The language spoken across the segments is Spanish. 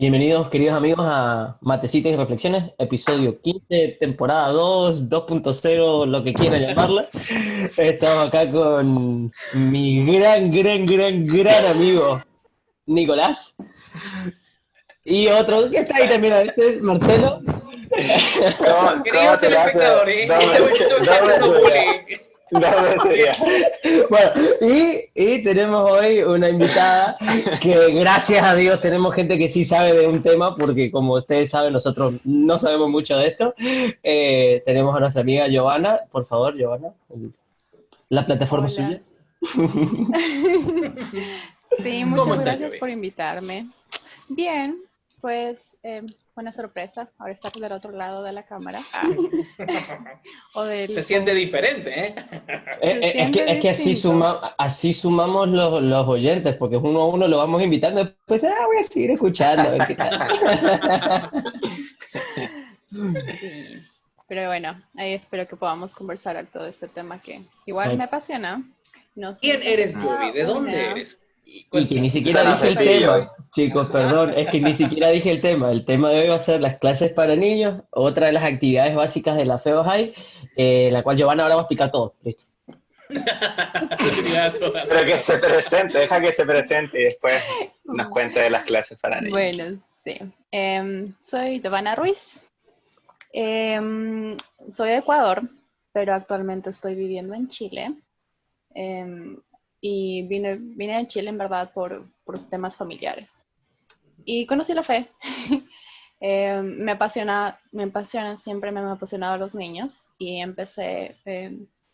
Bienvenidos, queridos amigos, a Matecitas y Reflexiones, episodio 15, temporada 2, 2.0, lo que quieran llamarla. Estamos acá con mi gran amigo Nicolás y otro que está ahí también a veces, Marcelo. ¿Cómo Queridos te la hace? telespectadores, este muchacho me está Dame haciendo tuya, bullying. dame tuya. Bueno, y tenemos hoy una invitada que gracias a Dios tenemos gente que sí sabe de un tema, porque como ustedes saben, nosotros no sabemos mucho de esto. Tenemos a nuestra amiga Giovanna, por favor, Giovanna, la plataforma es suya. Hola. Sí, ¿Cómo muchas está, gracias Joey? por invitarme. Bien, pues una sorpresa ahora estar del otro lado de la cámara o Se del siente diferente, ¿eh? se siente Es que así, distinto. así sumamos los oyentes, porque uno a uno lo vamos invitando, después voy a seguir escuchando, a ver qué tal. Sí, pero bueno, ahí espero que podamos conversar de todo este tema que igual Ay, me apasiona. No ¿Quién siento que eres, Joey? sea ¿De dónde una eres? y que ni Cuéntanos. siquiera Cuéntanos dije de el ti, Joey. tema, chicos, perdón, es que ni siquiera dije el tema. El tema de hoy va a ser las clases para niños, otra de las actividades básicas de la FEO High, la cual Giovanna ahora va a explicar todo. Listo. Felicidades a todas. Pero que se presente, deja que se presente y después nos cuente de las clases para niños. Bueno, sí. Soy Giovanna Ruiz. Soy de Ecuador, pero actualmente estoy viviendo en Chile. Em, y vine a Chile en verdad por temas familiares. Y conocí la fe. Siempre me han apasionado los niños y empecé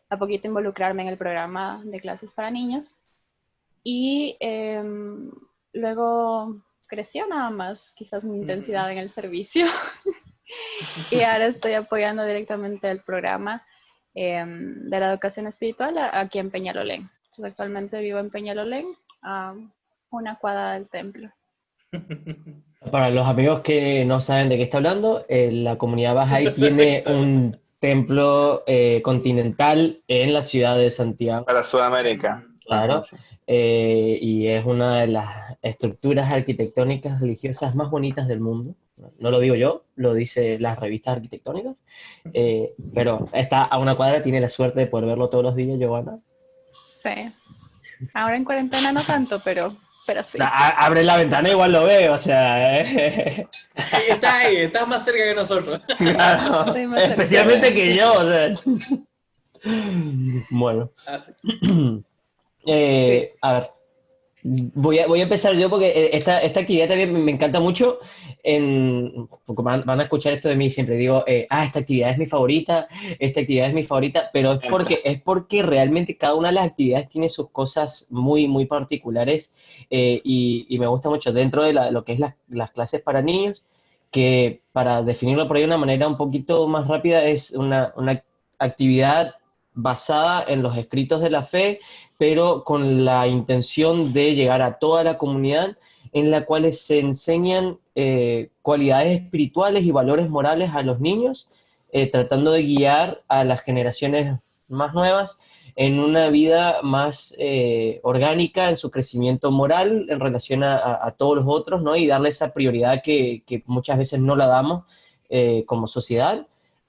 a poquito a involucrarme en el programa de clases para niños. Y luego creció nada más, quizás mi intensidad en el servicio. Y ahora estoy apoyando directamente el programa de la educación espiritual aquí en Peñalolén. Entonces, actualmente vivo en Peñalolén, a una cuadra del templo. Para los amigos que no saben de qué está hablando, la comunidad Bahá'í tiene un templo continental en la ciudad de Santiago. Para Sudamérica. Ajá, Claro, sí. y es una de las estructuras arquitectónicas religiosas más bonitas del mundo. No lo digo yo, lo dice las revistas arquitectónicas, pero está a una cuadra, tiene la suerte de poder verlo todos los días, Giovanna. Sí, ahora en cuarentena no tanto, pero sí. Abre la ventana, igual lo veo, o sea, Está ahí, está más cerca que nosotros. claro, Estoy más cerquita. especialmente que yo, o sea. Bueno, Así. Sí. a ver. Voy a empezar yo porque esta actividad también me encanta mucho. Porque van a escuchar esto de mí, siempre digo, esta actividad es mi favorita, esta actividad es mi favorita, pero Siempre. es porque realmente cada una de las actividades tiene sus cosas muy particulares y me gusta mucho dentro de lo que es las clases para niños, que para definirlo por ahí de una manera un poquito más rápida es una actividad basada en los escritos de la fe pero con la intención de llegar a toda la comunidad en la cual se enseñan cualidades espirituales y valores morales a los niños, tratando de guiar a las generaciones más nuevas en una vida más orgánica en su crecimiento moral en relación a todos los otros, ¿no? Y darle esa prioridad que muchas veces no la damos como sociedad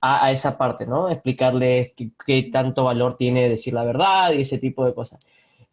a esa parte, ¿no? Explicarles qué tanto valor tiene decir la verdad y ese tipo de cosas.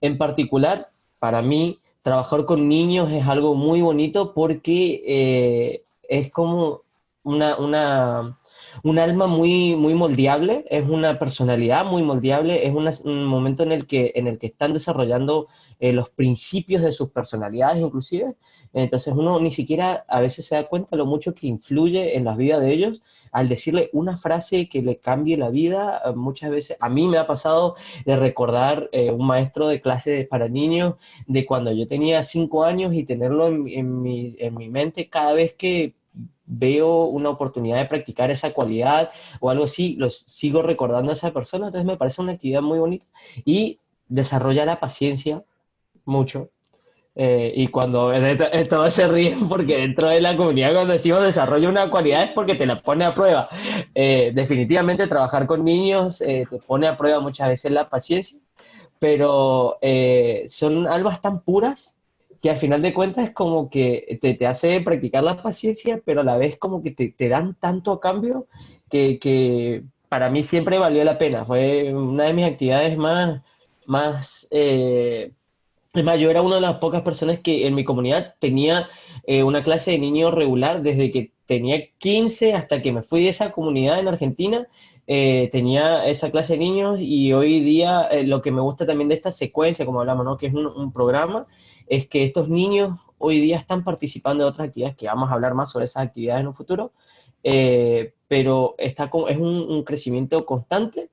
En particular, para mí, trabajar con niños es algo muy bonito porque es como un alma muy moldeable, es una personalidad muy moldeable, es un momento en el que están desarrollando los principios de sus personalidades inclusive. Entonces uno ni siquiera a veces se da cuenta lo mucho que influye en las vidas de ellos al decirle una frase que le cambie la vida. Muchas veces a mí me ha pasado de recordar un maestro de clases para niños de cuando yo tenía 5 años y tenerlo en mi mente cada vez que veo una oportunidad de practicar esa cualidad o algo así, los sigo recordando a esa persona, entonces me parece una actividad muy bonita y desarrolla la paciencia mucho. Y cuando todos se ríen porque dentro de la comunidad cuando decimos desarrolla una cualidad es porque te la pone a prueba. Definitivamente trabajar con niños te pone a prueba muchas veces la paciencia, pero son almas tan puras que al final de cuentas es como que te hace practicar la paciencia, pero a la vez como que te dan tanto a cambio que para mí siempre valió la pena. Fue una de mis actividades más es más, yo era una de las pocas personas que en mi comunidad tenía una clase de niños regular desde que tenía 15 hasta que me fui de esa comunidad en Argentina. Tenía esa clase de niños y hoy día lo que me gusta también de esta secuencia, como hablamos, ¿no? Que es un programa, es que estos niños hoy día están participando de otras actividades que vamos a hablar más sobre esas actividades en un futuro, pero es un crecimiento constante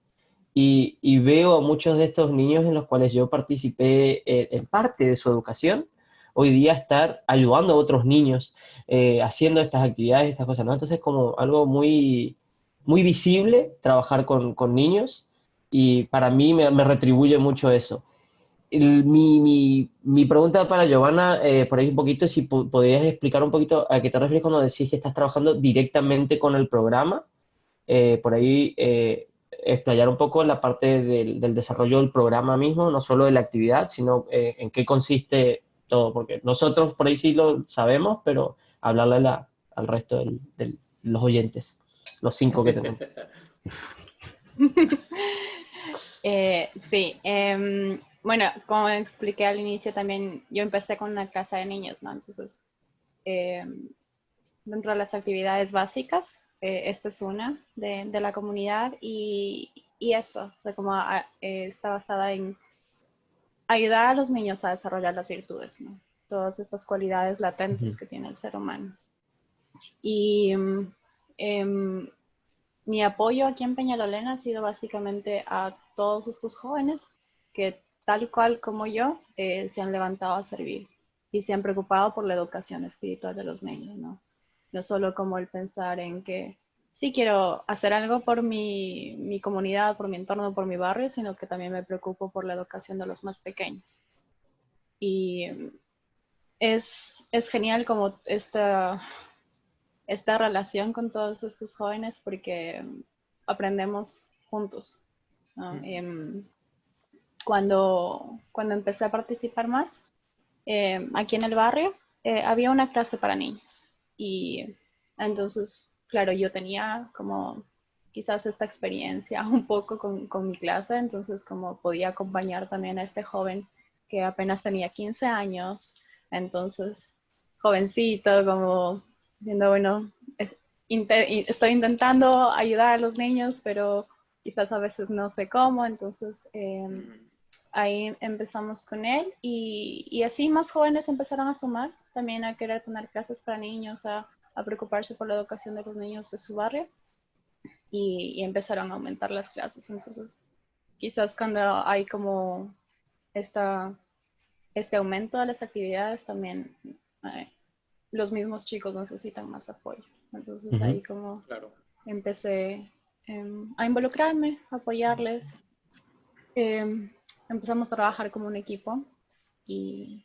y veo a muchos de estos niños en los cuales yo participé en parte de su educación, hoy día estar ayudando a otros niños haciendo estas actividades, estas cosas, ¿no? Entonces como algo muy visible trabajar con niños y para mí me retribuye mucho eso. Mi pregunta para Giovanna, por ahí un poquito, si podrías explicar un poquito a qué te refieres cuando decís que estás trabajando directamente con el programa, por ahí explayar un poco la parte del desarrollo del programa mismo, no solo de la actividad, sino en qué consiste todo, porque nosotros por ahí sí lo sabemos, pero hablarle al resto de los oyentes, los 5 que tenemos. Sí, bueno, como expliqué al inicio también, yo empecé con una clase de niños, ¿no? Entonces, dentro de las actividades básicas, esta es una de la comunidad y eso, o sea, como está basada en ayudar a los niños a desarrollar las virtudes, ¿no? Todas estas cualidades latentes Ujú. que tiene el ser humano. Y em, mi apoyo aquí en Peñalolén ha sido básicamente a todos estos jóvenes que tal cual como yo se han levantado a servir y se han preocupado por la educación espiritual de los niños, ¿no? No solo como el pensar en que sí quiero hacer algo por mi comunidad, por mi entorno, por mi barrio, sino que también me preocupo por la educación de los más pequeños. Y es genial como esta relación con todos estos jóvenes porque aprendemos juntos, ¿no? Cuando empecé a participar más, aquí en el barrio, había una clase para niños y entonces, claro, yo tenía como quizás esta experiencia un poco con mi clase, entonces como podía acompañar también a este joven que apenas tenía 15 años, entonces jovencito, como diciendo, bueno, estoy intentando ayudar a los niños, pero quizás a veces no sé cómo, entonces ahí empezamos con él y así más jóvenes empezaron a sumar también a querer tener clases para niños, a preocuparse por la educación de los niños de su barrio y empezaron a aumentar las clases. Entonces, quizás cuando hay como esta, este aumento de las actividades, también los mismos chicos necesitan más apoyo. Entonces Ujú. ahí como Claro. empecé a involucrarme, a apoyarles. Eh, Empezamos a trabajar como un equipo y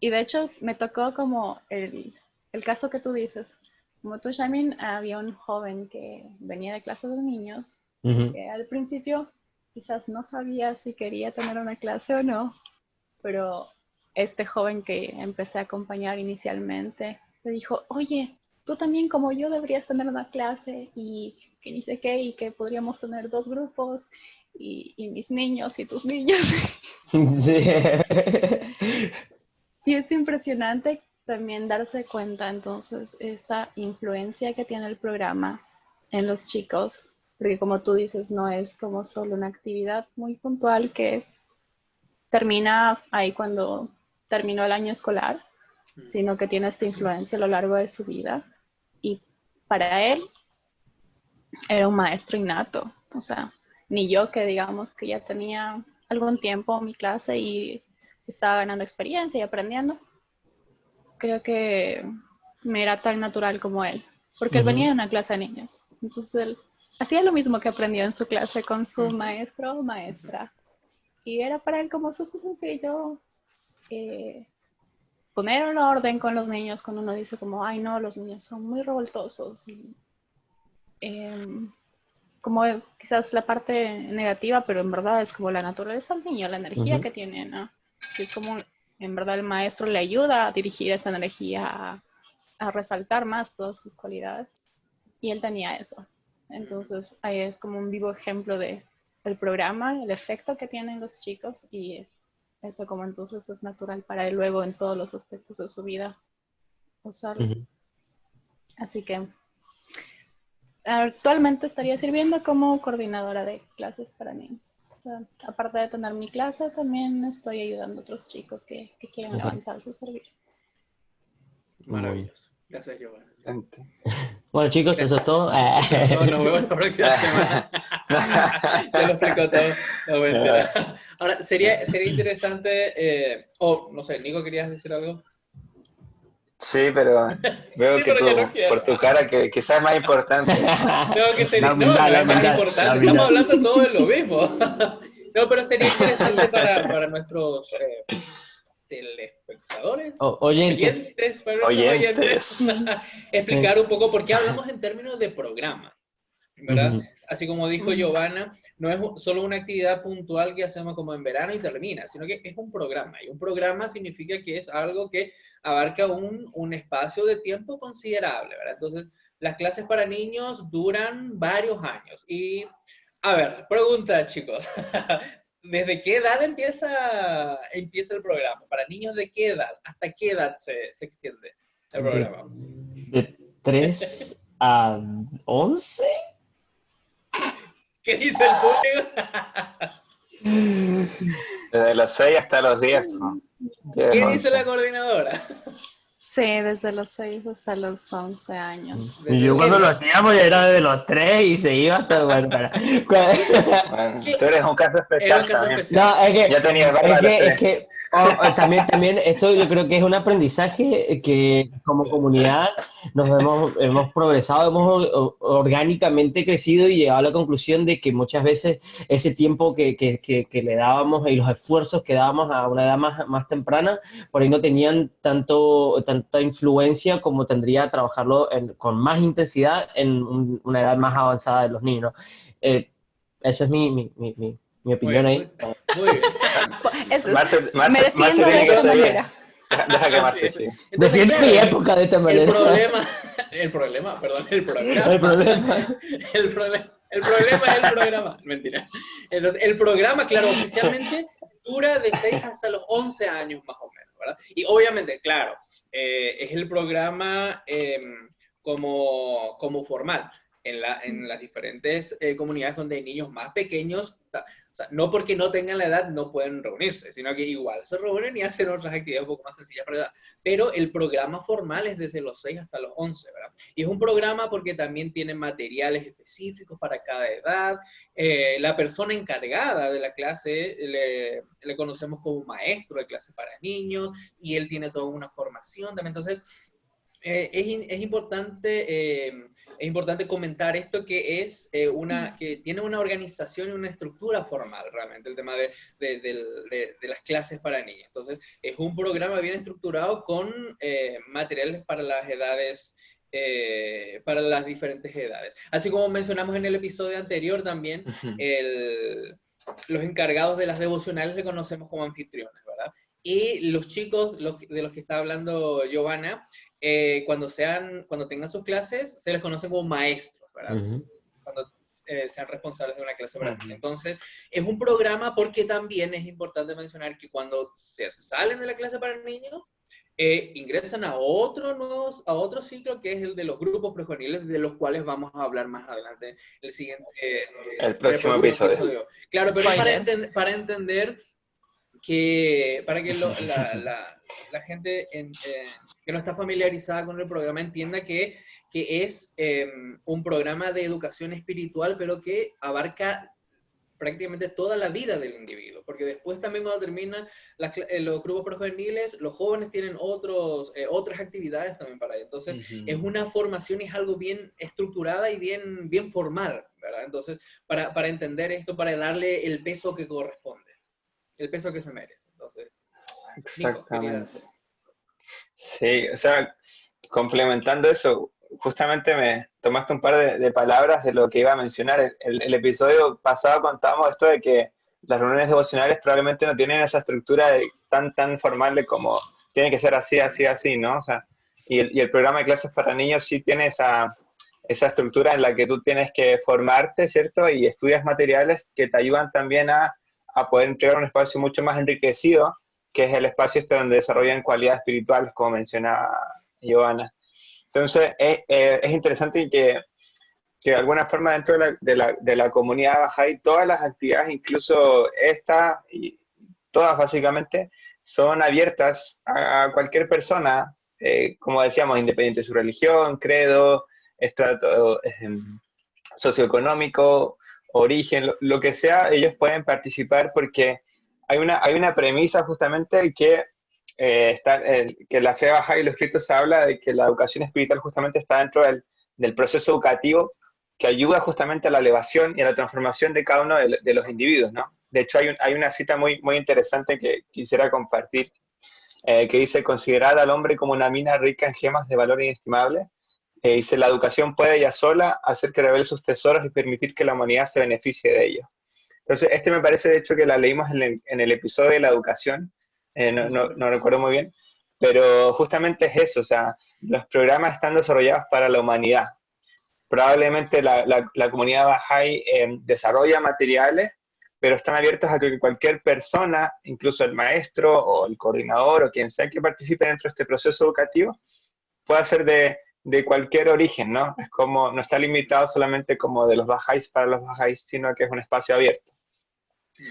de hecho me tocó como el caso que tú dices. Como tú, Shamin, había un joven que venía de clases de niños y Ujú. que al principio quizás no sabía si quería tener una clase o no, pero este joven que empecé a acompañar inicialmente me dijo, oye, tú también como yo deberías tener una clase y que ni sé qué y que podríamos tener dos grupos y mis niños y tus niños. Sí. Y es impresionante también darse cuenta entonces esta influencia que tiene el programa en los chicos, porque como tú dices, no es como solo una actividad muy puntual que termina ahí cuando terminó el año escolar, sino que tiene esta influencia a lo largo de su vida. Y para él era un maestro innato, o sea, ni yo que digamos que ya tenía algún tiempo en mi clase y estaba ganando experiencia y aprendiendo, creo que me era tan natural como él, porque él venía Ujú. de una clase de niños. Entonces él hacía lo mismo que aprendió en su clase con su maestro o maestra. Y era para él como súper sencillo eh, poner un orden con los niños cuando uno dice como, ay no, los niños son muy revoltosos. Y, eh, como quizás la parte negativa, pero en verdad es como la naturaleza del niño, la energía Ujú. que tiene, ¿no? Que es como En verdad el maestro le ayuda a dirigir esa energía, a resaltar más todas sus cualidades. Y él tenía eso. Entonces ahí es como un vivo ejemplo del programa, el efecto que tienen los chicos, y eso como entonces es natural para él luego en todos los aspectos de su vida usarlo. Ujú. Así que actualmente estaría sirviendo como coordinadora de clases para niños. O sea, aparte de tener mi clase, también estoy ayudando a otros chicos que quieren Ujú. levantarse a servir. Maravilloso. Gracias, Giovanna. Excelente. Bueno, chicos, eso es todo. Nos vemos la próxima semana. Ya lo explicó todo. No, mentira. Ahora, sería interesante, no sé, Nico, ¿querías decir algo? Sí, pero veo Sí, que pero yo no tú, quiero. por tu cara, que quizás es más importante. No, que sería, La humildad, no la es más humildad, la importante. Estamos humildad. hablando todo de lo mismo. No, pero sería interesante para nuestros telespectadores, Oyentes. oyentes, para nuestros oyentes, Sí. explicar un poco por qué hablamos en términos de programa, ¿verdad? Ujú. Así como dijo Giovanna, no es solo una actividad puntual que hacemos como en verano y termina, sino que es un programa. Y un programa significa que es algo que abarca un espacio de tiempo considerable, ¿verdad? Entonces, las clases para niños duran varios años. Y, a ver, pregunta, chicos. ¿Desde qué edad empieza el programa? ¿Para niños de qué edad? ¿Hasta qué edad se extiende el De, programa? de 3 a 11. ¿Qué dice el público? Desde los 6 hasta los 10, ¿no? 10, ¿Qué dice 11. la coordinadora? Sí, desde los 6 hasta los 11 años. Y yo cuando lo hacíamos ya era de los 3 y se iba hasta, bueno, Bueno, tú ¿Qué? eres un caso Era especial un caso también. especial. No, Ya tenías barba es a los que, es 3. que también esto yo creo que es un aprendizaje que como comunidad hemos progresado, hemos orgánicamente crecido y llegado a la conclusión de que muchas veces ese tiempo que le dábamos y los esfuerzos que dábamos a una edad más temprana, por ahí no tenían tanta influencia como tendría trabajarlo con más intensidad en una edad más avanzada de los niños, ¿no? Esa es mi Muy opinión bien, ahí. muy bien. Me Marce defiendo de tiene que esta seguir. manera. Deja que Así Marce es. siga. Entonces, Defiendo claro, mi época de esta el manera. perdón, el El programa. problema. El problema es el programa. Mentira. Entonces, el programa, claro, oficialmente dura de 6 hasta los 11 años más o menos, ¿verdad? Y obviamente, claro, es el programa como formal. En las diferentes comunidades donde hay niños más pequeños, o sea, no porque no tengan la edad no pueden reunirse, sino que igual se reúnen y hacen otras actividades un poco más sencillas para la edad. Pero el programa formal es desde los 6 hasta los 11, ¿verdad? Y es un programa porque también tiene materiales específicos para cada edad. La persona encargada de la clase le conocemos como maestro de clases para niños y él tiene toda una formación también. Entonces, es importante comentar esto que tiene una organización y una estructura formal realmente, el tema de las clases para niños. Entonces, es un programa bien estructurado con materiales para las edades, para las diferentes edades. Así como mencionamos en el episodio anterior también, los encargados de las devocionales le conocemos como anfitriones, ¿verdad? Y los chicos de los que está hablando Giovanna, cuando tengan sus clases, se les conoce como maestros, ¿verdad? Cuando sean responsables de una clase para niños. Entonces, es un programa porque también es importante mencionar que cuando se salen de la clase para niños, ingresan a otro ciclo que es el de los grupos prejuveniles, de los cuales vamos a hablar más adelante El en el próximo próximo episodio. episodio. Claro, pero Spoiler. para entender para que la gente que no está familiarizada con el programa entienda que es un programa de educación espiritual, pero que abarca prácticamente toda la vida del individuo, porque después también cuando terminan los grupos prejuveniles, los jóvenes tienen otras actividades también para ellos. Entonces, es una formación y es algo bien estructurada y bien formal, ¿verdad? Entonces, para entender esto, para darle el peso que corresponde, el peso que se merece. Entonces, Nico, Exactamente. querías... Sí, o sea, complementando eso, justamente me tomaste un par de palabras de lo que iba a mencionar. El episodio pasado contábamos esto de que las reuniones devocionales probablemente no tienen esa estructura tan formal de como tiene que ser así, así, así, ¿no? O sea, y el programa de clases para niños sí tiene esa estructura en la que tú tienes que formarte, ¿cierto? Y estudias materiales que te ayudan también a poder entregar un espacio mucho más enriquecido, que es el espacio este donde desarrollan cualidades espirituales, como mencionaba Giovanna. Entonces, es interesante que de alguna forma dentro de la comunidad Bahá'í, todas las actividades, incluso esta y todas básicamente, son abiertas a cualquier persona, como decíamos, independiente de su religión, credo, estrato socioeconómico, origen, lo que sea, ellos pueden participar porque hay una premisa justamente que la fe Bahá'í y los escritos habla de que la educación espiritual justamente está dentro del proceso educativo que ayuda justamente a la elevación y a la transformación de cada uno de los individuos, ¿no? De hecho, hay una cita muy interesante que quisiera compartir, que dice, considerad al hombre como una mina rica en gemas de valor inestimable. Dice, la educación puede ella sola hacer que revele sus tesoros y permitir que la humanidad se beneficie de ellos. Entonces, me parece, de hecho, que la leímos en el episodio de la educación, no recuerdo muy bien, pero justamente es eso, o sea, los programas están desarrollados para la humanidad. Probablemente la comunidad Bahá'í desarrolla materiales, pero están abiertos a que cualquier persona, incluso el maestro o el coordinador o quien sea que participe dentro de este proceso educativo, pueda ser de cualquier origen, ¿no? Es como, no está limitado solamente como de los Bahá'ís para los Bahá'ís, sino que es un espacio abierto.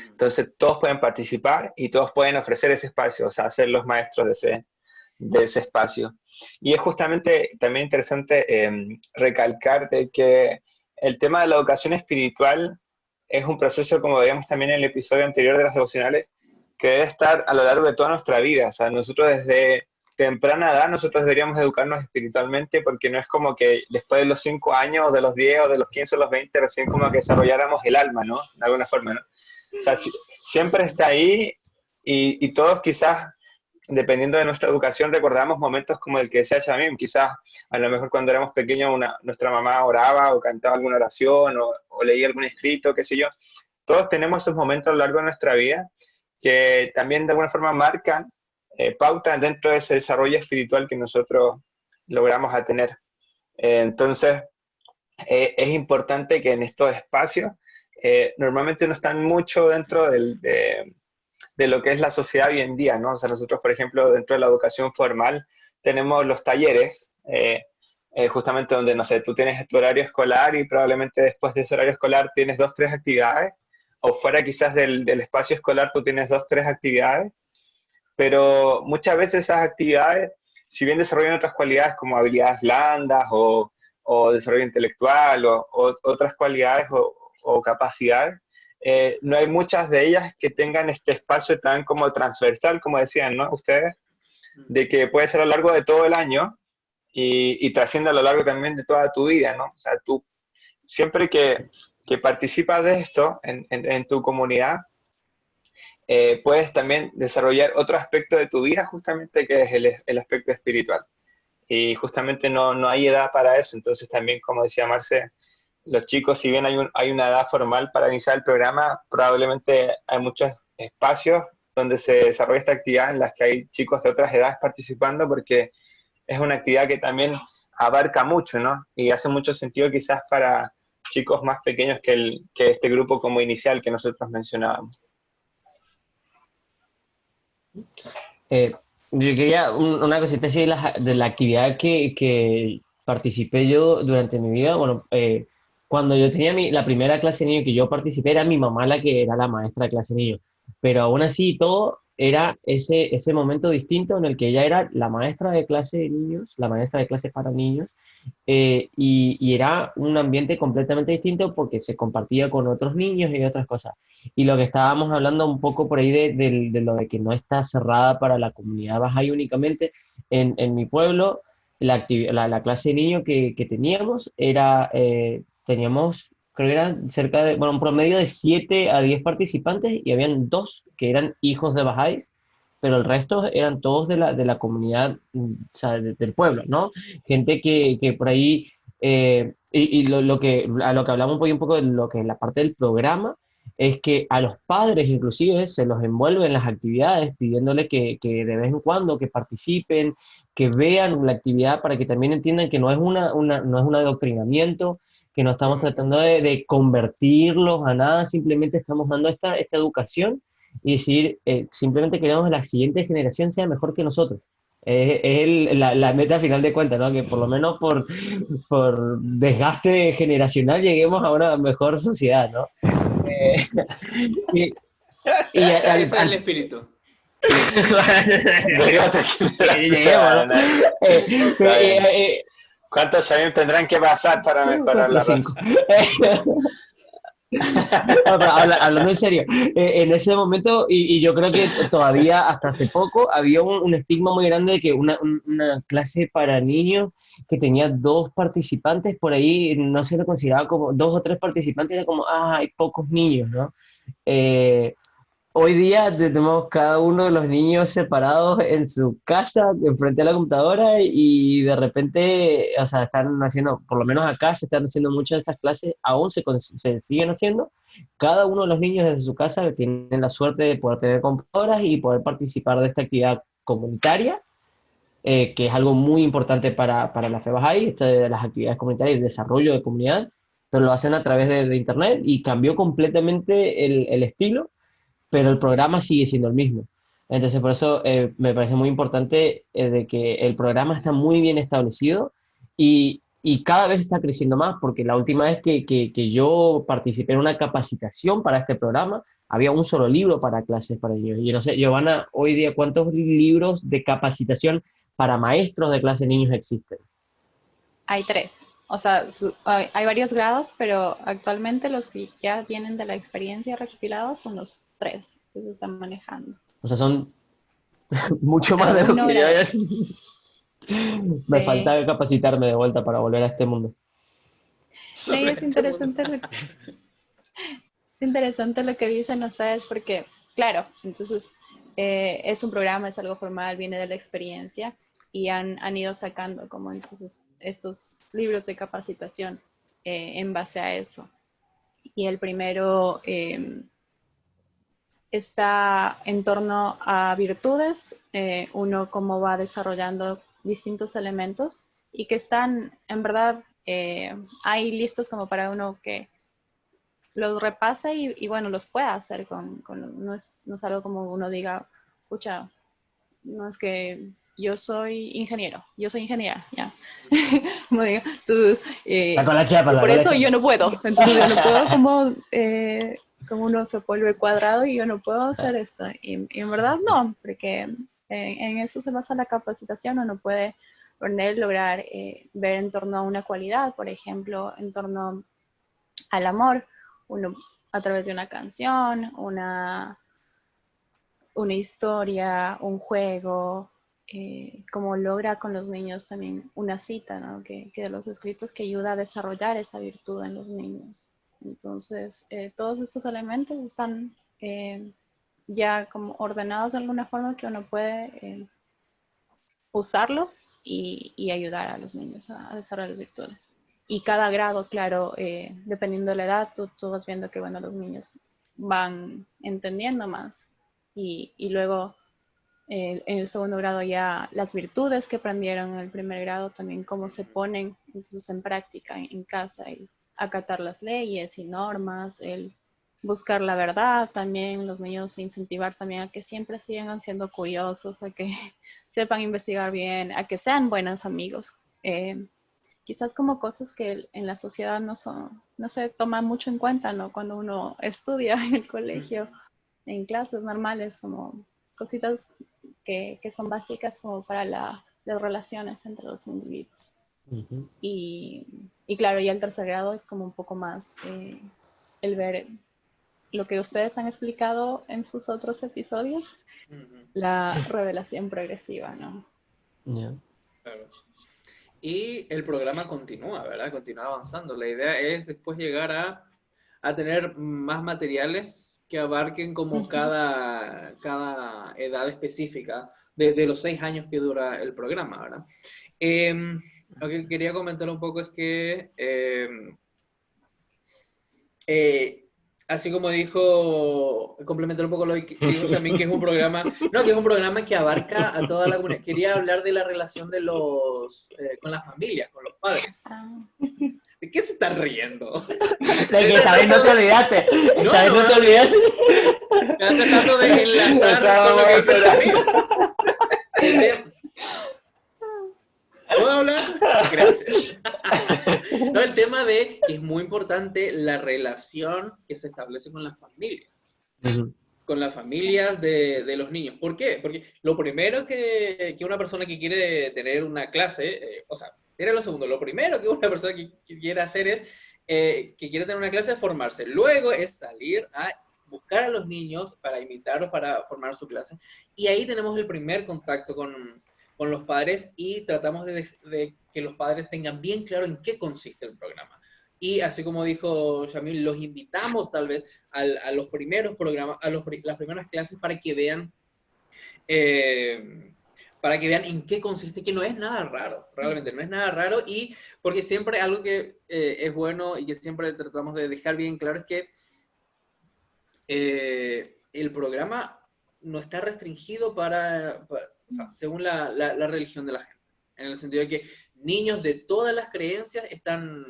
Entonces todos pueden participar y todos pueden ofrecer ese espacio, o sea, ser los maestros de ese espacio. Y es justamente también interesante recalcar de que el tema de la educación espiritual es un proceso, como veíamos también en el episodio anterior de las devocionales, que debe estar a lo largo de toda nuestra vida. O sea, nosotros desde temprana edad, nosotros deberíamos educarnos espiritualmente, porque no es como que después de los 5 años, o de los 10, o de los 15, o los 20, recién como que desarrolláramos el alma, ¿no? De alguna forma, ¿no? O sea, siempre está ahí y todos quizás, dependiendo de nuestra educación, recordamos momentos como el que decía Shamim, quizás a lo mejor cuando éramos pequeños nuestra mamá oraba o cantaba alguna oración o leía algún escrito, qué sé yo. Todos tenemos esos momentos a lo largo de nuestra vida que también de alguna forma marcan pautas dentro de ese desarrollo espiritual que nosotros logramos a tener. Entonces, es importante que en estos espacios normalmente no están mucho dentro de lo que es la sociedad hoy en día, ¿no? O sea, nosotros, por ejemplo, dentro de la educación formal tenemos los talleres, justamente donde, no sé, tú tienes tu horario escolar y probablemente después de ese horario escolar tienes 2, 3 actividades, o fuera quizás del espacio escolar tú tienes 2, 3 actividades, pero muchas veces esas actividades, si bien desarrollan otras cualidades como habilidades blandas o desarrollo intelectual o otras cualidades o capacidades, no hay muchas de ellas que tengan este espacio tan como transversal, como decían, ¿no? Ustedes, de que puede ser a lo largo de todo el año y trasciende a lo largo también de toda tu vida, ¿no? O sea, tú siempre que participas de esto en tu comunidad, puedes también desarrollar otro aspecto de tu vida, justamente que es el aspecto espiritual. Y justamente no hay edad para eso, entonces también, como decía Marce, los chicos, si bien hay una edad formal para iniciar el programa, probablemente hay muchos espacios donde se desarrolla esta actividad en las que hay chicos de otras edades participando, porque es una actividad que también abarca mucho, ¿no? Y hace mucho sentido quizás para chicos más pequeños que este grupo como inicial que nosotros mencionábamos. Eh, yo quería una cosita así de la actividad que participé yo durante mi vida. Bueno, cuando yo tenía la primera clase de niño que yo participé, era mi mamá la que era la maestra de clase de niño. Pero aún así y todo, era ese momento distinto en el que ella era la maestra de clase de niños, la maestra de clases para niños, y era un ambiente completamente distinto porque se compartía con otros niños y otras cosas. Y lo que estábamos hablando un poco por ahí de lo de que no está cerrada para la comunidad Bahá'í únicamente, en mi pueblo, la clase de niño que teníamos teníamos, creo que eran cerca de, bueno, un promedio de 7 a 10 participantes y habían 2 que eran hijos de Bahá'ís, pero el resto eran todos de la comunidad, o sea, del pueblo, ¿no? Gente que por ahí, y lo que, a lo que hablamos un poco de lo que es la parte del programa, es que a los padres inclusive se los envuelve en las actividades, pidiéndole que de vez en cuando que participen, que vean la actividad para que también entiendan que no es no es un adoctrinamiento, que no estamos tratando de convertirlos a nada, simplemente estamos dando esta educación y decir, simplemente queremos que la siguiente generación sea mejor que nosotros. Es la meta final de cuentas, ¿no? Que por lo menos por desgaste generacional lleguemos a una mejor sociedad, ¿no? Eh, y, y Ese es el espíritu. De otra lleguemos, ¿no? generación. Está bien. ¿Cuántos años tendrán que pasar para mejorar Cuatro o la cinco. raza? No, pero hablando en serio, en ese momento, y yo creo que todavía hasta hace poco, había un estigma muy grande de que una clase para niños que tenía dos participantes, por ahí no se lo consideraba como dos o tres participantes, era como, ah, hay pocos niños, ¿no? Eh, Hoy día tenemos cada uno de los niños separados en su casa, enfrente a la computadora, y de repente, o sea, están haciendo, por lo menos acá se están haciendo muchas de estas clases, aún se siguen haciendo. Cada uno de los niños desde su casa tienen la suerte de poder tener computadoras y poder participar de esta actividad comunitaria, que es algo muy importante para la FEBAJAI, esta de las actividades comunitarias y el desarrollo de comunidad, pero lo hacen a través de Internet y cambió completamente el estilo, pero el programa sigue siendo el mismo. Entonces, por eso me parece muy importante de que el programa está muy bien establecido y cada vez está creciendo más, porque la última vez que yo participé en una capacitación para este programa, había un solo libro para clases para niños. Y yo no sé, Giovanna, hoy día, ¿cuántos libros de capacitación para maestros de clase de niños existen? Hay 3. O sea, hay varios grados, pero actualmente los que ya vienen de la experiencia recopilados son los 3 que se están manejando. O sea, son Por mucho más cada de lo uno que yo grado. había. Me Sí. falta capacitarme de vuelta para volver a este mundo. Sí, es interesante lo que dicen ustedes porque, claro, entonces es un programa, es algo formal, viene de la experiencia y han ido sacando como entonces estos libros de capacitación en base a eso. Y el primero está en torno a virtudes, uno cómo va desarrollando distintos elementos y que están, en verdad, hay listos como para uno que los repase y bueno, los pueda hacer no es algo como uno diga, escucha, no es que yo soy ingeniero, yo soy ingeniera, ya. Como diga, tú, Saco la chapa, por saco la eso chapa. yo no puedo, entonces yo no puedo como uno se vuelve cuadrado y yo no puedo hacer esto. Y en verdad no, porque en eso se basa la capacitación, uno puede poner, lograr ver en torno a una cualidad, por ejemplo, en torno al amor, uno a través de una canción, una historia, un juego, como logra con los niños también una cita, ¿no? Que de los escritos que ayuda a desarrollar esa virtud en los niños. Entonces, todos estos elementos están ya como ordenados de alguna forma que uno puede usarlos y ayudar a los niños a desarrollar las virtudes. Y cada grado, claro, dependiendo de la edad, tú vas viendo que, bueno, los niños van entendiendo más. Y luego, en el segundo grado ya las virtudes que aprendieron en el primer grado, también cómo se ponen entonces en práctica en casa, y acatar las leyes y normas, el buscar la verdad también, los niños incentivar también a que siempre sigan siendo curiosos, a que sepan investigar bien, a que sean buenos amigos. Quizás como cosas que en la sociedad no se toman mucho en cuenta, ¿no? Cuando uno estudia en el colegio, en clases normales, como cositas que son básicas como para las relaciones entre los individuos. Ujú. Y claro, ya el tercer grado es como un poco más el ver lo que ustedes han explicado en sus otros episodios, la revelación progresiva, ¿no? Ya. Claro. Y el programa continúa, ¿verdad? Continúa avanzando. La idea es después llegar a tener más materiales que abarquen como cada edad específica de los 6 años que dura el programa, ¿verdad? Lo que quería comentar un poco es que así como dijo, complementar un poco lo que dijo Samir, que es un programa, no, que es un programa que abarca a toda la comunidad. Quería hablar de la relación de con las familias, con los padres. ¿De qué se está riendo? De que esta vez no te olvidaste. Esta vez no te olvidaste. Estás tratando de enlazar con lo que dijo Samir. ¿Puedo hablar? Gracias. No, el tema de que es muy importante la relación que se establece con las familias. Con las familias de los niños. ¿Por qué? Porque lo primero que una persona que quiere tener una clase, o sea, era lo segundo, lo primero que una persona que quiere hacer es, que quiere tener una clase es formarse. Luego es salir a buscar a los niños para invitarlos para formar su clase. Y ahí tenemos el primer contacto con los padres y tratamos de que los padres tengan bien claro en qué consiste el programa. Y así como dijo Shamil, los invitamos tal vez a los primeros programas, las primeras clases para que vean en qué consiste, que no es nada raro, realmente no es nada raro, y porque siempre algo que es bueno y que siempre tratamos de dejar bien claro es que el programa no está restringido o sea, según la religión de la gente, en el sentido de que niños de todas las creencias están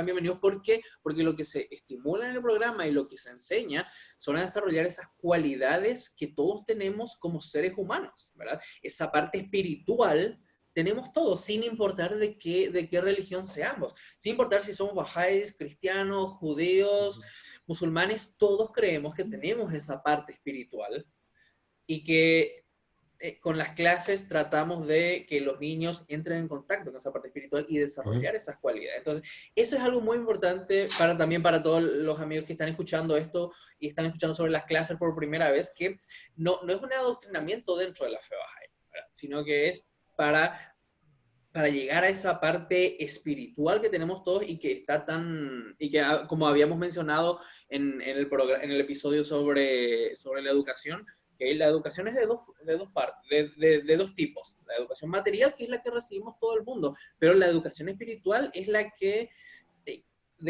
bienvenidos. ¿Por qué? Porque lo que se estimula en el programa y lo que se enseña son a desarrollar esas cualidades que todos tenemos como seres humanos, ¿verdad? Esa parte espiritual tenemos todos, sin importar de qué religión seamos, sin importar si somos bahá'ís, cristianos, judíos, musulmanes, todos creemos que tenemos esa parte espiritual y que con las clases tratamos de que los niños entren en contacto con esa parte espiritual y desarrollar esas cualidades. Entonces, eso es algo muy importante también para todos los amigos que están escuchando esto y están escuchando sobre las clases por primera vez, que no es un adoctrinamiento dentro de la fe bahá'í, ¿verdad? Sino que es para llegar a esa parte espiritual que tenemos todos y que está y que como habíamos mencionado en el episodio sobre la educación, que la educación es de dos partes, de dos tipos. La educación material, que es la que recibimos todo el mundo, pero la educación espiritual es de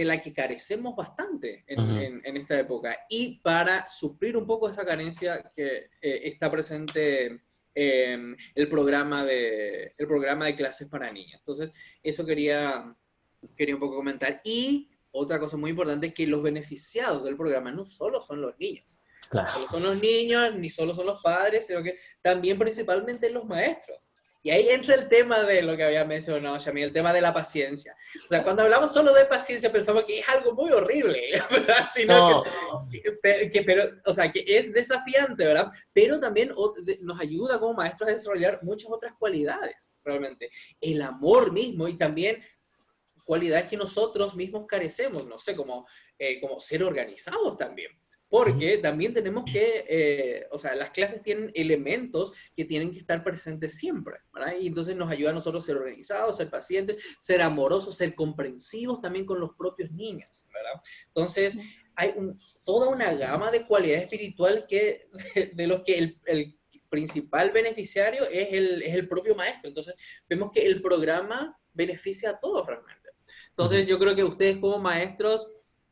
la que carecemos bastante en esta época. Y para suplir un poco esa carencia que está presente el programa de clases para niños. Entonces, eso quería un poco comentar. Y otra cosa muy importante es que los beneficiados del programa no solo son los niños. Claro. No solo son los niños, ni solo son los padres, sino que también principalmente los maestros. Y ahí entra el tema de lo que había mencionado Shamil, el tema de la paciencia. O sea, cuando hablamos solo de paciencia pensamos que es algo muy horrible, ¿verdad? Sino pero, o sea, que es desafiante, ¿verdad? Pero también nos ayuda como maestros a desarrollar muchas otras cualidades, realmente. El amor mismo y también cualidades que nosotros mismos carecemos, no sé, como ser organizados también. Porque también tenemos que, o sea, las clases tienen elementos que tienen que estar presentes siempre, ¿verdad? Y entonces nos ayuda a nosotros a ser organizados, ser pacientes, ser amorosos, ser comprensivos también con los propios niños, ¿verdad? Entonces, hay toda una gama de cualidades espirituales de los que el principal beneficiario es el propio maestro. Entonces, vemos que el programa beneficia a todos realmente. Entonces, yo creo que ustedes como maestros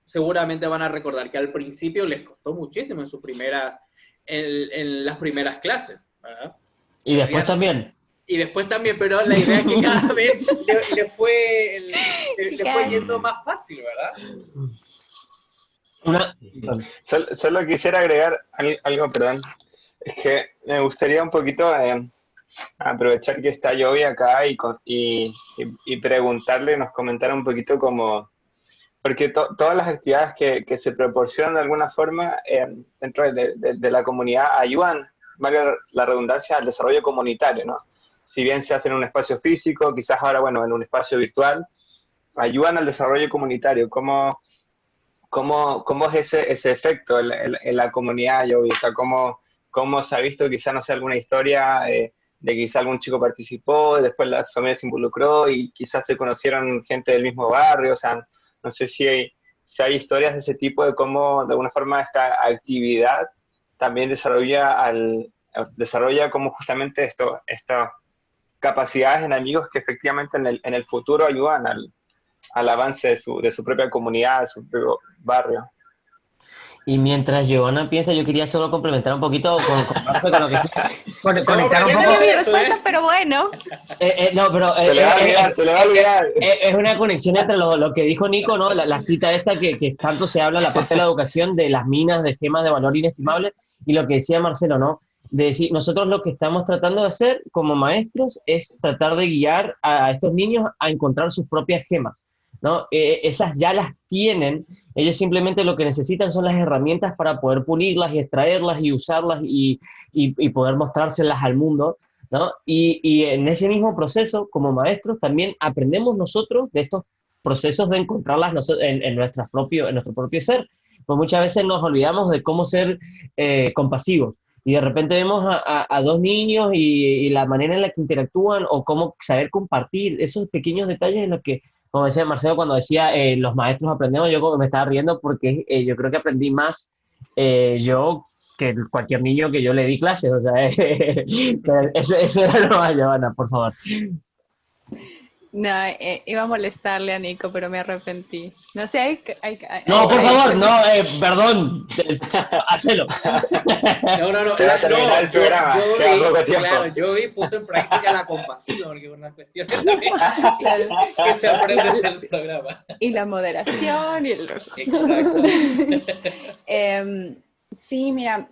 seguramente van a recordar que al principio les costó muchísimo en las primeras clases, ¿verdad? Y después también. Y después también, pero la idea es que cada vez le fue yendo más fácil, ¿verdad? Solo quisiera agregar algo, perdón. Es que me gustaría un poquito aprovechar que está Jovi acá y preguntarle, nos comentara un poquito como... Porque todas las actividades que se proporcionan de alguna forma dentro de la comunidad ayudan, valga la redundancia, al desarrollo comunitario, ¿no? Si bien se hace en un espacio físico, quizás ahora, bueno, en un espacio virtual, ayudan al desarrollo comunitario. ¿Cómo es ese efecto en la comunidad, Jovi? O sea, ¿cómo se ha visto quizás, no sé, alguna historia de quizás algún chico participó, después la familia se involucró y quizás se conocieron gente del mismo barrio? O sea, no sé si hay historias de ese tipo, de cómo de alguna forma esta actividad también desarrolla como justamente estas capacidades en amigos que efectivamente en el futuro ayudan al avance de su propia comunidad, de su propio barrio. Y mientras Giovanna piensa, yo quería solo complementar un poquito con Marce, con lo que Estamos conectar un aprendiendo poco. Mi de eso, ¿eh? respuesta, pero bueno. No, pero Se le va a olvidar, se le va a olvidar. es una conexión entre lo que dijo Nico, ¿no? La cita esta que tanto se habla en la parte de la educación de las minas de gemas de valor inestimable y lo que decía Marcelo, ¿no? De decir, nosotros lo que estamos tratando de hacer como maestros es tratar de guiar a estos niños a encontrar sus propias gemas, ¿no? Esas ya las tienen, ellos simplemente lo que necesitan son las herramientas para poder pulirlas y extraerlas y usarlas y poder mostrárselas al mundo, ¿no? Y en ese mismo proceso, como maestros, también aprendemos nosotros de estos procesos de encontrarlas en nuestro propio ser. Pues muchas veces nos olvidamos de cómo ser compasivos. Y de repente vemos a dos niños y la manera en la que interactúan o cómo saber compartir esos pequeños detalles en los que, como decía Marcelo cuando decía los maestros aprendemos, yo como me estaba riendo porque yo creo que aprendí más yo que cualquier niño que yo le di clases, o sea, eso era lo más, Giovanna, por favor. No, iba a molestarle a Nico, pero me arrepentí. No sé, No, por hay- favor, no, perdón, hacelo. No, Se va a terminar el programa, yo queda vi, poco tiempo. claro, puse en práctica la compasión, que es una cuestión también claro. que se aprende en el programa. Y la moderación y el... Exacto. Sí, mira,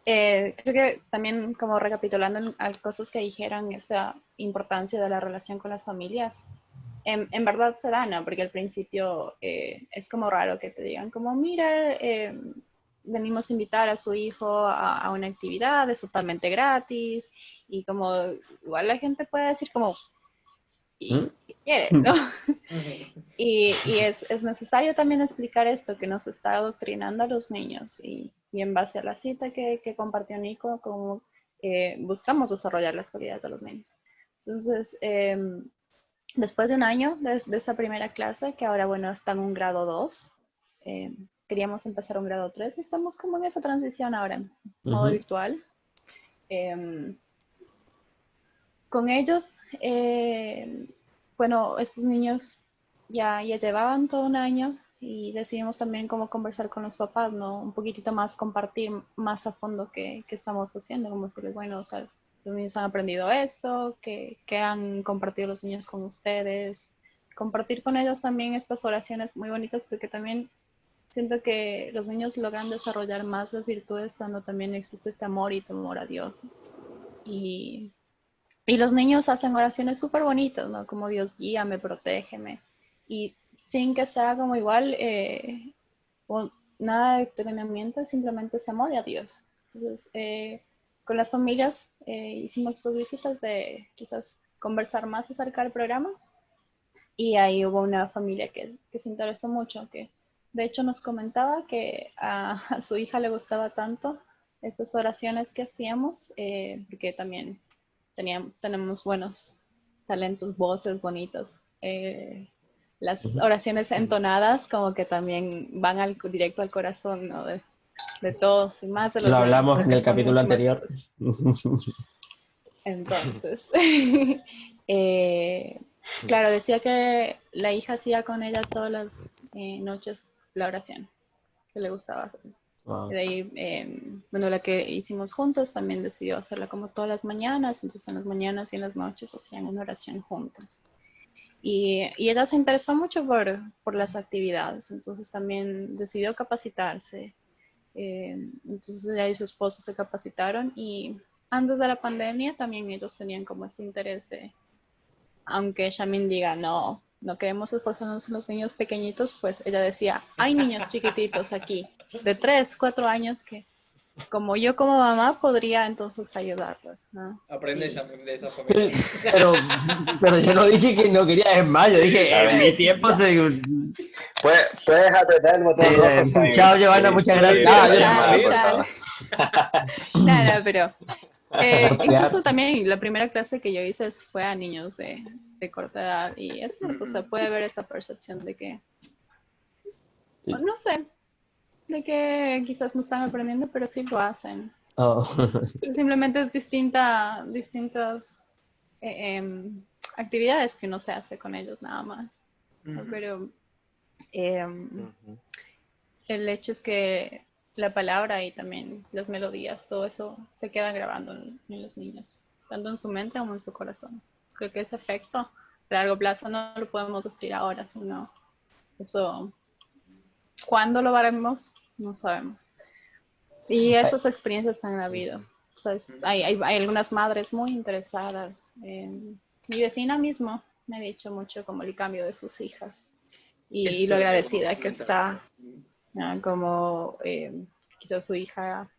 creo que también como recapitulando cosas que dijeron, esa importancia de la relación con las familias, en verdad se da, ¿no? Porque al principio es como raro que te digan como, mira, venimos a invitar a su hijo a una actividad, es totalmente gratis, y como igual la gente puede decir como, ¿y qué quiere, no? Y es necesario también explicar esto, que nos está adoctrinando a los niños y en base a la cita que compartió Nico, como buscamos desarrollar las cualidades de los niños. Entonces, después de un año de esta primera clase, que ahora, bueno, está en un grado 2, queríamos empezar un grado 3 y estamos como en esa transición ahora, en modo virtual. Con ellos, bueno, estos niños ya llevaban todo un año y decidimos también cómo conversar con los papás, ¿no? Un poquitito más, compartir más a fondo qué estamos haciendo, como decirles, bueno, o sea, los niños han aprendido esto, qué han compartido los niños con ustedes, compartir con ellos también estas oraciones muy bonitas porque también siento que los niños logran desarrollar más las virtudes cuando también existe este amor y temor a Dios. Y y los niños hacen oraciones súper bonitas, ¿no? Como Dios guíame, protégeme. Y sin que sea como igual, nada de entrenamiento, simplemente ese amor a Dios. Entonces, con las familias hicimos 2 visitas de quizás conversar más acerca del programa. Y ahí hubo una familia que se interesó mucho, que de hecho nos comentaba que a su hija le gustaba tanto esas oraciones que hacíamos, porque también tenemos buenos talentos, voces bonitas. Las oraciones entonadas como que también van directo al corazón, ¿no? De todos y más de Lo los niños, hablamos en porque el son capítulo mucho más anterior. fuertes. Entonces, claro, decía que la hija hacía con ella todas las noches la oración, que le gustaba hacer. Wow. De ahí, bueno, la que hicimos juntos también decidió hacerla como todas las mañanas, entonces en las mañanas y en las noches hacían una oración juntos. Y ella se interesó mucho por las actividades, entonces también decidió capacitarse. Entonces ella y su esposo se capacitaron y antes de la pandemia también ellos tenían como ese interés de, aunque Shamin diga, no queremos esforzarnos en los niños pequeñitos, pues ella decía, hay niños chiquititos aquí, de 3, 4 años que como yo como mamá podría entonces ayudarlos, ¿no? Aprende de esa familia. Pero yo no dije que no quería, es más, yo dije, A en ver, mi tiempo se... puedes apretar el botón rojo, Sammy. Chao, Giovanna, Sí, muchas sí, gracias. deja la Adiós. llamada, por Chao. favor. Nada, pero Por incluso crear. también la primera clase que yo hice fue a niños de corta edad y es cierto, o sea, puede haber esta percepción de que, no sé, de que quizás no están aprendiendo, pero sí lo hacen. Oh. Simplemente es distintas actividades que uno se hace con ellos nada más. ¿No? Pero El hecho es que la palabra y también las melodías, todo eso se queda grabando en los niños, tanto en su mente como en su corazón. Creo que ese efecto a largo plazo no lo podemos decir ahora, sino eso, ¿cuándo lo haremos? No sabemos. Y esas experiencias han habido. ¿Sabes? Hay algunas madres muy interesadas. Mi vecina mismo me ha dicho mucho como el cambio de sus hijas y lo Eso era como agradecida que complementar. está, como quizás su hija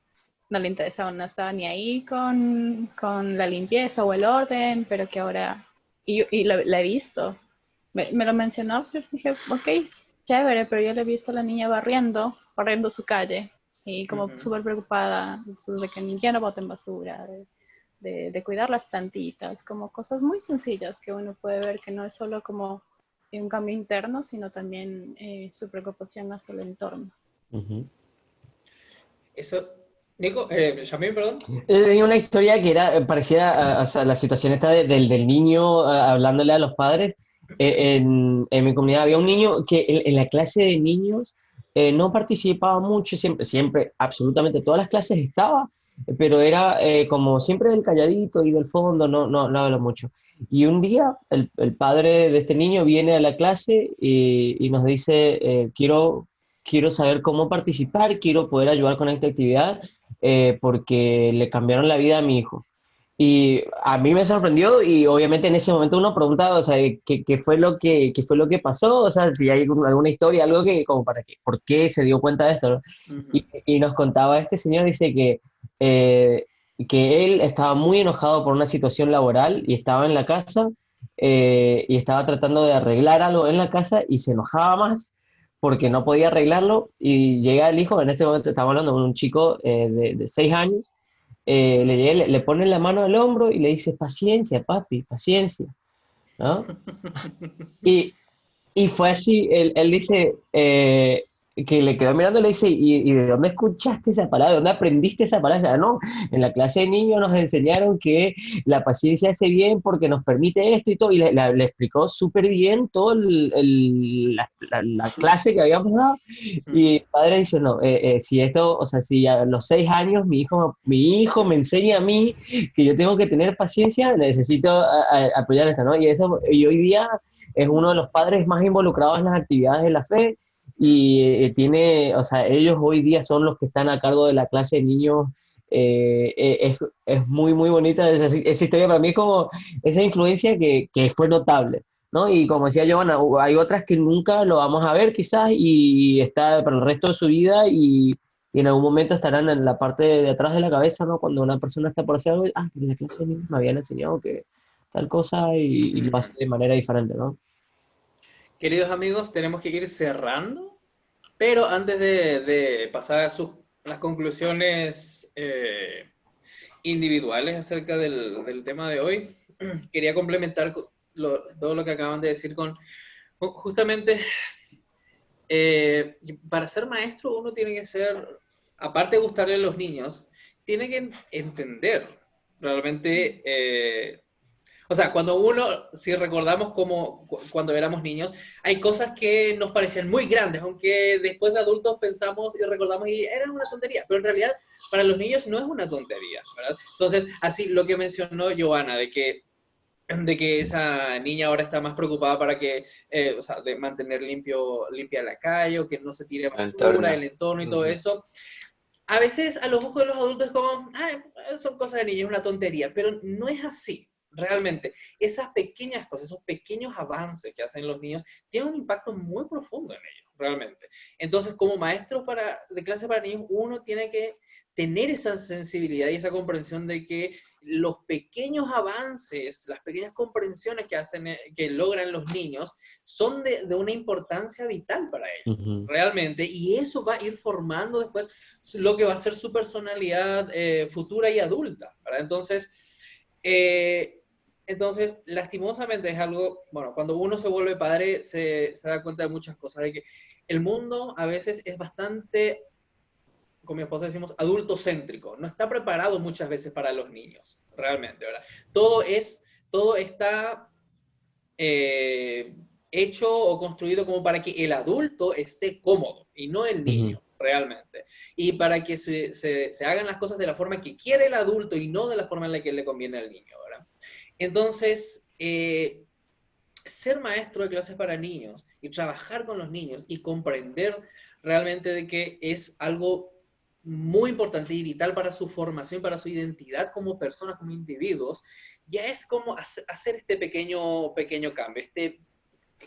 no le interesaba, no estaba ni ahí con la limpieza o el orden, pero que ahora, y la he visto, me lo mencionó, pero dije, ok, es chévere, pero yo le he visto a la niña barriendo su calle, y como Ujú. súper preocupada de que ya no boten basura, de cuidar las plantitas, como cosas muy sencillas que uno puede ver que no es solo como un cambio interno, sino también su preocupación hacia el entorno. Ujú. Eso, Nico, Yamil, perdón. Tenía una historia que era parecida a, o sea, la situación esta del niño hablándole a los padres. En mi comunidad había un niño que en la clase de niños no participaba mucho, siempre, absolutamente todas las clases estaba, pero era como siempre del calladito y del fondo, no habla mucho. Y un día el padre de este niño viene a la clase y nos dice, quiero saber cómo participar, quiero poder ayudar con esta actividad porque le cambiaron la vida a mi hijo. Y a mí me sorprendió y obviamente en ese momento uno pregunta, o sea, qué fue lo que pasó, o sea, si hay alguna historia, algo que, como para que, por qué se dio cuenta de esto, ¿no? Ujú. Y nos contaba este señor, dice eh, que él estaba muy enojado por una situación laboral y estaba en la casa y estaba tratando de arreglar algo en la casa y se enojaba más porque no podía arreglarlo y llega el hijo, en este momento estamos hablando de un chico de 6 años, le pone la mano al hombro y le dice, paciencia, papi, paciencia, ¿no? Y, y fue así, él dice que le quedó mirando y le dice, ¿y de dónde escuchaste esa palabra? ¿De dónde aprendiste esa palabra? No, en la clase de niños nos enseñaron que la paciencia hace bien porque nos permite esto y todo, y le explicó súper bien toda la clase que habíamos dado, y Ujú. el padre dice, no, si esto, o sea, si a los 6 años mi hijo me enseña a mí que yo tengo que tener paciencia, necesito apoyar esto, ¿no? Y hoy día es uno de los padres más involucrados en las actividades de la fe y o sea, ellos hoy día son los que están a cargo de la clase de niños. Es muy, muy bonita esa historia para mí, como esa influencia que fue notable, ¿no? Y como decía Giovanna, hay otras que nunca lo vamos a ver quizás y está para el resto de su vida y en algún momento estarán en la parte de atrás de la cabeza, ¿no? Cuando una persona está por hacer algo, pero en la clase de niños me habían enseñado que tal cosa y lo hace Ujú. de manera diferente, ¿no? Queridos amigos, tenemos que ir cerrando, pero antes de pasar a las conclusiones individuales acerca del tema de hoy, quería complementar todo lo que acaban de decir con justamente, para ser maestro uno tiene que ser, aparte de gustarle a los niños, tiene que entender realmente, o sea, cuando uno, si recordamos como cuando éramos niños, hay cosas que nos parecían muy grandes, aunque después de adultos pensamos y recordamos y eran una tontería, pero en realidad para los niños no es una tontería, ¿verdad? Entonces, así lo que mencionó Joana, de que esa niña ahora está más preocupada para que, o sea, de mantener limpia la calle, o que no se tire El basura, entorno. el entorno y todo Ujú. eso. A veces a los ojos de los adultos es como, son cosas de niños, es una tontería, pero no es así. Realmente, esas pequeñas cosas, esos pequeños avances que hacen los niños, tienen un impacto muy profundo en ellos, realmente. Entonces, como maestro de clase para niños, uno tiene que tener esa sensibilidad y esa comprensión de que los pequeños avances, las pequeñas comprensiones que logran los niños, son de una importancia vital para ellos, Ujú. realmente, y eso va a ir formando después lo que va a ser su personalidad futura y adulta, ¿verdad? Entonces, lastimosamente es algo, bueno, cuando uno se vuelve padre se da cuenta de muchas cosas, de que el mundo a veces es bastante, con mi esposa decimos, adultocéntrico, no está preparado muchas veces para los niños, realmente, ¿verdad? Todo está eh, hecho o construido como para que el adulto esté cómodo y no el niño, realmente. Y para que se hagan las cosas de la forma que quiere el adulto y no de la forma en la que le conviene al niño, ¿verdad? Entonces, ser maestro de clases para niños y trabajar con los niños y comprender realmente de que es algo muy importante y vital para su formación, para su identidad como personas, como individuos, ya es como hacer este pequeño cambio,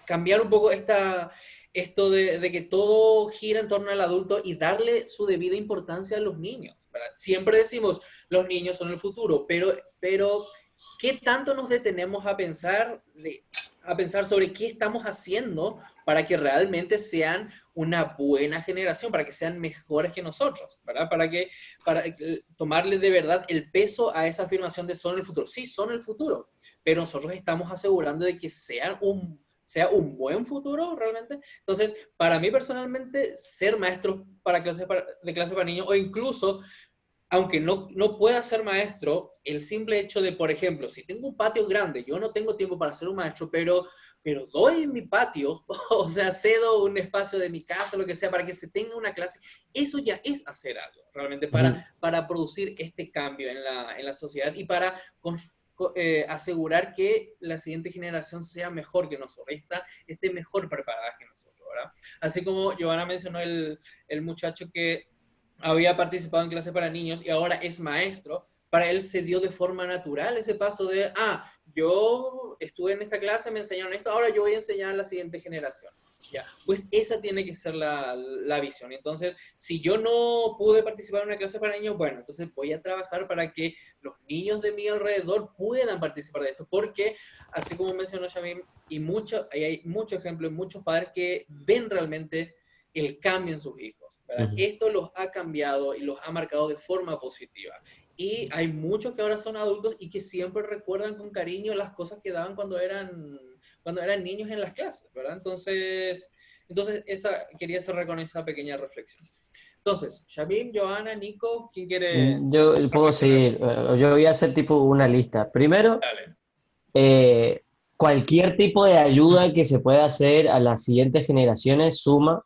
cambiar un poco esto de que todo gira en torno al adulto y darle su debida importancia a los niños, ¿verdad? Siempre decimos, los niños son el futuro, pero ¿qué tanto nos detenemos a pensar sobre qué estamos haciendo para que realmente sean una buena generación, para que sean mejores que nosotros, ¿verdad? Para tomarle de verdad el peso a esa afirmación de son el futuro. Sí, son el futuro, pero nosotros estamos asegurando de que sea un buen futuro realmente. Entonces, para mí personalmente, ser maestro de clase para niños, o incluso, aunque no pueda ser maestro, el simple hecho de, por ejemplo, si tengo un patio grande, yo no tengo tiempo para ser un maestro, pero doy mi patio, o sea, cedo un espacio de mi casa, lo que sea, para que se tenga una clase, eso ya es hacer algo, realmente, para producir este cambio en la sociedad y para asegurar que la siguiente generación sea mejor que nosotros, esté mejor preparada que nosotros, ¿verdad? Así como Giovanna mencionó el muchacho que había participado en clase para niños y ahora es maestro, para él se dio de forma natural ese paso de, yo estuve en esta clase, me enseñaron esto, ahora yo voy a enseñar a la siguiente generación. Ya, pues esa tiene que ser la visión. Entonces, si yo no pude participar en una clase para niños, bueno, entonces voy a trabajar para que los niños de mi alrededor puedan participar de esto, porque, así como mencionó Shamim, hay muchos ejemplos, muchos padres que ven realmente el cambio en sus hijos, ¿verdad? Esto los ha cambiado y los ha marcado de forma positiva. Y hay muchos que ahora son adultos y que siempre recuerdan con cariño las cosas que daban cuando eran niños en las clases, ¿verdad? Entonces quería cerrar con esa pequeña reflexión. Entonces, Shamim, Johanna, Nico, ¿quién quiere Yo puedo reflexionar? seguir, yo voy a hacer tipo una lista. Primero, Dale. cualquier tipo de ayuda que se pueda hacer a las siguientes generaciones suma.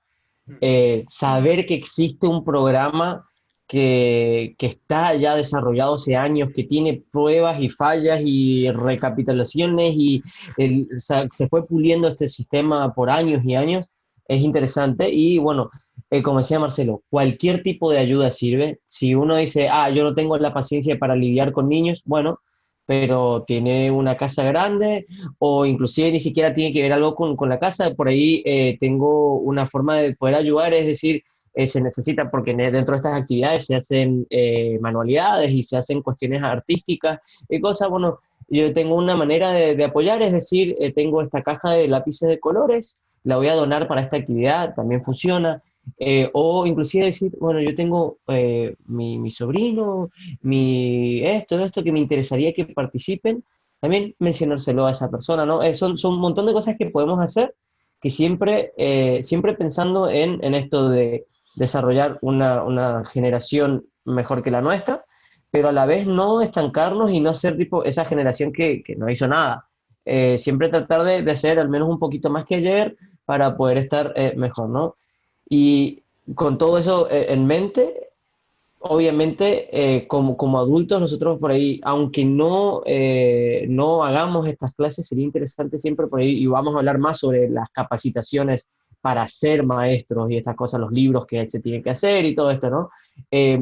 Saber que existe un programa que está ya desarrollado hace años, que tiene pruebas y fallas y recapitulaciones y se fue puliendo este sistema por años y años, es interesante. Y bueno, como decía Marcelo, cualquier tipo de ayuda sirve. Si uno dice, yo no tengo la paciencia para lidiar con niños, bueno, pero tiene una casa grande o inclusive ni siquiera tiene que ver algo con la casa, por ahí tengo una forma de poder ayudar, es decir, se necesita, porque dentro de estas actividades se hacen manualidades y se hacen cuestiones artísticas y cosas, bueno, yo tengo una manera de apoyar, es decir, tengo esta caja de lápices de colores, la voy a donar para esta actividad, también funciona. O inclusive decir, bueno, yo tengo mi sobrino, esto que me interesaría que participen, también mencionárselo a esa persona, ¿no? Son un montón de cosas que podemos hacer que siempre pensando en esto de desarrollar una generación mejor que la nuestra, pero a la vez no estancarnos y no ser tipo esa generación que no hizo nada. Siempre tratar de hacer al menos un poquito más que ayer para poder estar mejor, ¿no? Y con todo eso en mente, obviamente, como adultos, nosotros por ahí, aunque no hagamos estas clases, sería interesante siempre por ahí, y vamos a hablar más sobre las capacitaciones para ser maestros y estas cosas, los libros que se tienen que hacer y todo esto, ¿no?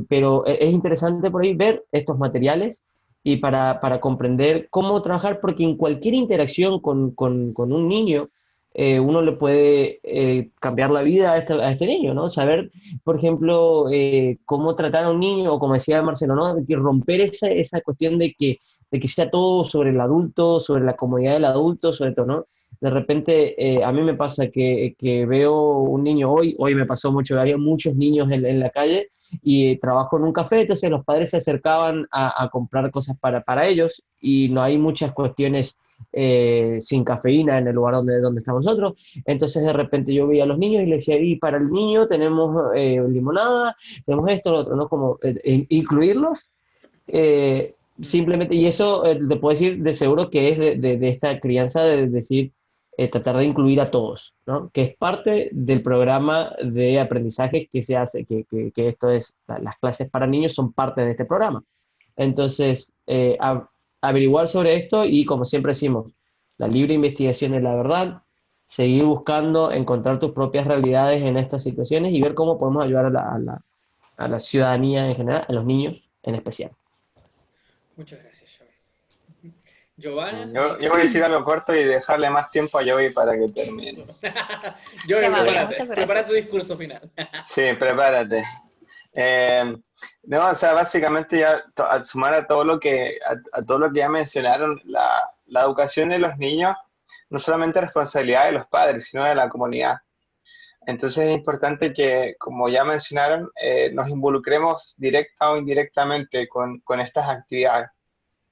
Pero es interesante por ahí ver estos materiales y para comprender cómo trabajar, porque en cualquier interacción con un niño, uno le puede cambiar la vida a este niño, ¿no? Saber por ejemplo, cómo tratar a un niño, o como decía Marcelo, ¿no? De que romper esa cuestión de que sea todo sobre el adulto, sobre la comodidad del adulto, sobre todo, ¿no? De repente, a mí me pasa que veo un niño hoy me pasó mucho, había muchos niños en la calle y trabajo en un café, entonces los padres se acercaban a comprar cosas para ellos y no hay muchas cuestiones sin cafeína en el lugar donde estamos nosotros. Entonces de repente yo veía a los niños y les decía, y para el niño tenemos limonada, tenemos esto, lo otro, ¿no? Como incluirlos, simplemente, y eso te puedo decir de seguro que es de esta crianza de decir, tratar de incluir a todos, ¿no? Que es parte del programa de aprendizaje que se hace, que esto es, las clases para niños son parte de este programa. Entonces, averiguar sobre esto y, como siempre decimos, la libre investigación es la verdad, seguir buscando, encontrar tus propias realidades en estas situaciones y ver cómo podemos ayudar a la ciudadanía en general, a los niños en especial. Muchas gracias, Joey. Giovanna. Yo voy a decir algo corto y dejarle más tiempo a Joey para que termine. Joey, Qué amable, prepárate. muchas gracias. Prepara tu discurso final. Sí, prepárate. No, o sea, básicamente ya al sumar a todo lo que ya mencionaron, la educación de los niños no solamente es responsabilidad de los padres, sino de la comunidad. Entonces es importante que, como ya mencionaron, nos involucremos directa o indirectamente con estas actividades,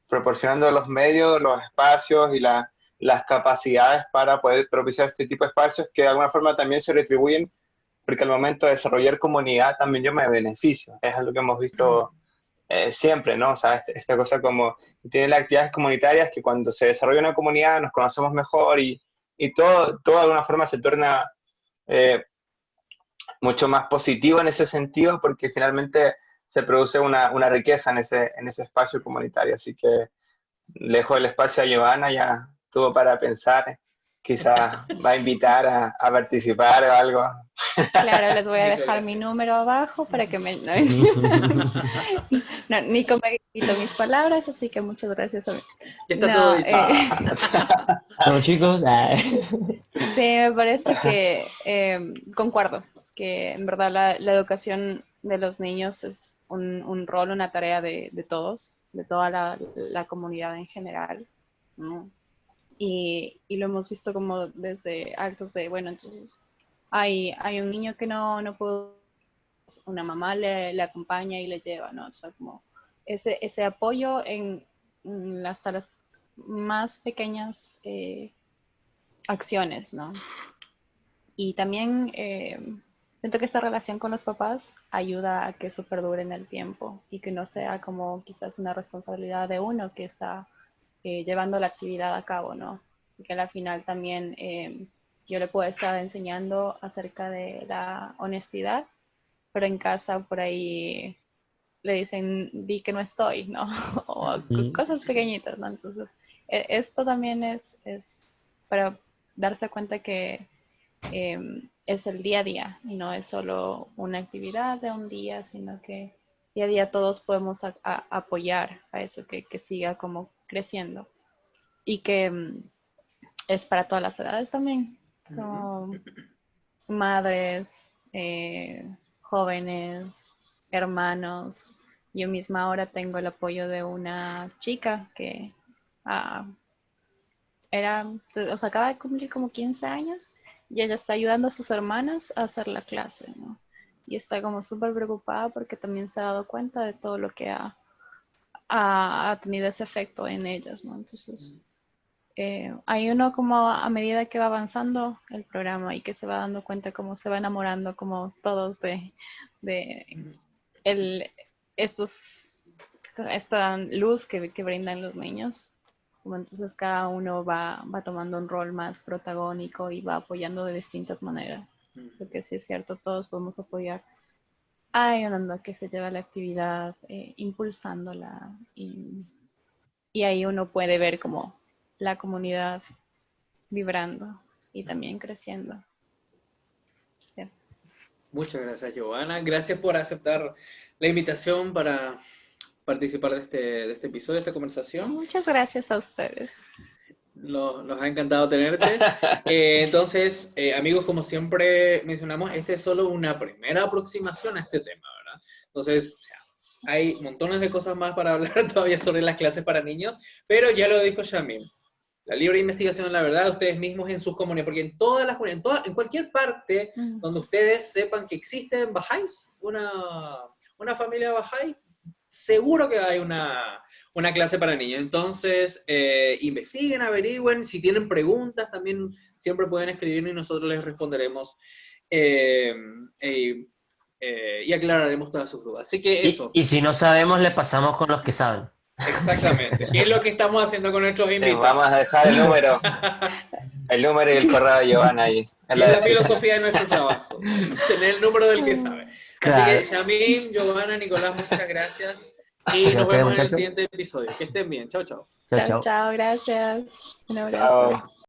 proporcionando los medios, los espacios y las capacidades para poder propiciar este tipo de espacios que de alguna forma también se retribuyen, porque al momento de desarrollar comunidad también yo me beneficio. Es algo que hemos visto siempre, ¿no? O sea, esta cosa como tiene las actividades comunitarias que cuando se desarrolla una comunidad nos conocemos mejor y todo de alguna forma se torna mucho más positivo en ese sentido porque finalmente se produce una riqueza en ese espacio comunitario. Así que le dejo el espacio a Giovanna, ya tuvo para pensar, quizás va a invitar a participar o algo. Claro, les voy a dejar mi número abajo para que me... No, Nico me quitó mis palabras, así que muchas gracias a mí. Ya está todo dicho. Bueno, chicos, Sí, me parece que concuerdo, que en verdad la educación de los niños es un rol, una tarea de todos, de toda la comunidad en general, ¿no? Y lo hemos visto como desde actos de, bueno, entonces hay un niño que no puede, una mamá le acompaña y le lleva, ¿no? O sea, como ese apoyo en hasta las más pequeñas acciones, ¿no? Y también siento que esta relación con los papás ayuda a que eso perdure en el tiempo y que no sea como quizás una responsabilidad de uno que está llevando la actividad a cabo, ¿no? Y que al final también yo le puedo estar enseñando acerca de la honestidad, pero en casa por ahí le dicen, di que no estoy, ¿no? O cosas pequeñitas, ¿no? Entonces, esto también es para darse cuenta que es el día a día y no es solo una actividad de un día, sino que día a día todos podemos apoyar a eso, que siga como creciendo y que es para todas las edades también, como madres, jóvenes, hermanos. Yo misma ahora tengo el apoyo de una chica que o sea, acaba de cumplir como 15 años y ella está ayudando a sus hermanas a hacer la clase, ¿no? Y está como súper preocupada porque también se ha dado cuenta de todo lo que ha tenido ese efecto en ellas, ¿no? Entonces, hay uno como a medida que va avanzando el programa y que se va dando cuenta cómo se va enamorando como todos de esta luz que brindan los niños. Como entonces cada uno va tomando un rol más protagónico y va apoyando de distintas maneras. Porque sí es cierto, todos podemos apoyar ayudando a que se lleve la actividad, impulsándola y ahí uno puede ver como la comunidad vibrando y también creciendo. Sí. Muchas gracias, Giovanna. Gracias por aceptar la invitación para participar de este episodio, de esta conversación. Muchas gracias a ustedes. Nos ha encantado tenerte. Entonces, amigos, como siempre mencionamos, esta es solo una primera aproximación a este tema, ¿verdad? Entonces, o sea, hay montones de cosas más para hablar todavía sobre las clases para niños, pero ya lo dijo Shamim. La libre investigación, la verdad, ustedes mismos en sus comunidades, porque en cualquier parte donde ustedes sepan que existen Bahá'ís, una familia Bahá'í, seguro que hay una clase para niños. Entonces, investiguen, averigüen, si tienen preguntas también siempre pueden escribirnos y nosotros les responderemos y aclararemos todas sus dudas. Así que eso. Y si no sabemos, le pasamos con los que saben. Exactamente. ¿Qué es lo que estamos haciendo con nuestros invitados? Vamos a dejar el número y el correo de Giovanna ahí. Es la filosofía de nuestro trabajo, tener el número del que sabe. Así que, Yamín, Giovanna, Nicolás, muchas gracias. Y nos vemos en el siguiente episodio. Que estén bien. Chao, chao. Chao, chao. Chao, gracias. Un abrazo. Chao.